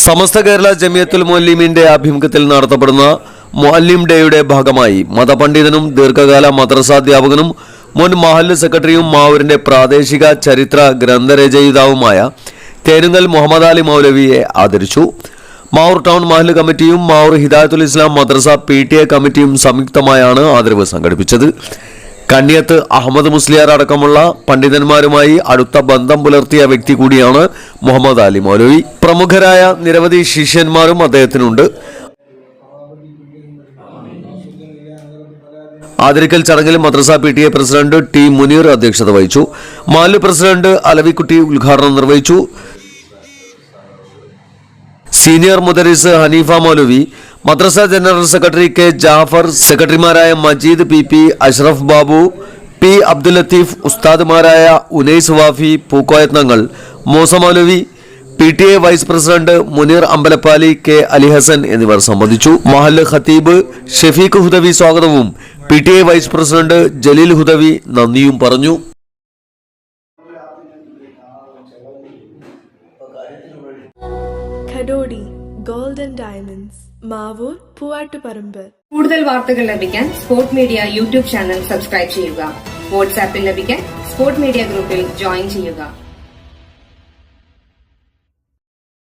സമസ്ത കേരള ജമിയത്തുൽ മുഅല്ലിമീന്റെ ആഭിമുഖ്യത്തിൽ നടത്തപ്പെടുന്ന മുഅല്ലിം ഡേയുടെ ഭാഗമായി മതപണ്ഡിതനും ദീർഘകാല മദ്രസാധ്യാപകനും മുൻ മഹല്ല് സെക്രട്ടറിയും മാവൂരിന്റെ പ്രാദേശിക ചരിത്ര ഗ്രന്ഥരചയിതാവുമായ തേനുങ്ങൽ മുഹമ്മദ് അലി മൗലവിയെ ആദരിച്ചു. മാവൂർ ടൗൺ മഹല്ല് കമ്മിറ്റിയും മാവൂർ ഹിദായത്തുൽ ഇസ്ലാം മദ്രസ PTA കമ്മിറ്റിയും സംയുക്തമായാണ് ആദരവ് സംഘടിപ്പിച്ചത്. കണ്ണിയത്ത് അഹമ്മദ് മുസ്ലിയാർ അടക്കമുള്ള പണ്ഡിതന്മാരുമായി അടുത്ത ബന്ധം പുലർത്തിയ വ്യക്തി കൂടിയാണ് മുഹമ്മദ് അലി മൗലവി. പ്രമുഖരായ നിരവധി ശിഷ്യന്മാരും അദ്ദേഹത്തിനുണ്ട്. ആദരിക്കൽ ചടങ്ങിൽ മദ്രസ PTA പ്രസിഡന്റ് T മുനീർ അധ്യക്ഷത വഹിച്ചു. മഹല്ല് പ്രസിഡന്റ് അലവിക്കുട്ടി ഉദ്ഘാടനം നിർവഹിച്ചു. സീനിയർ മുദരിസ് ഹനീഫ മൗലവി, മദ്രസ ജനറൽ സെക്രട്ടറി K ജാഫർ, സെക്രട്ടറിമാരായ മജീദ് PP, അഷ്റഫ് ബാബു, P അബ്ദുൽ ലത്തീഫ്, ഉസ്താദുമാരായ ഉനൈസ് വാഫി, പൂക്കോയത്നങ്ങൾ, മൂസ മൗലവി, PTA vice president Muneer Ambalappali, K Alihasan എന്നിവർ സംബന്ധിച്ചു. മഹല്ല് ഖത്തീബ് ഷഫീഖ് ഹുദവി സ്വാഗതവും PTA vice president Jaleel Hudawi നന്ദിയും പറഞ്ഞു. Khadodi gold and diamonds, Mavoor, Poovattuparamba. കൂടുതൽ വാർത്തകൾ ലഭിക്കാൻ sport media YouTube channel subscribe ചെയ്യുക. വാട്സാപ്പിൽ ലഭിക്കാൻ സ്പോർട് മീഡിയ ഗ്രൂപ്പിൽ ജോയിൻ ചെയ്യുക.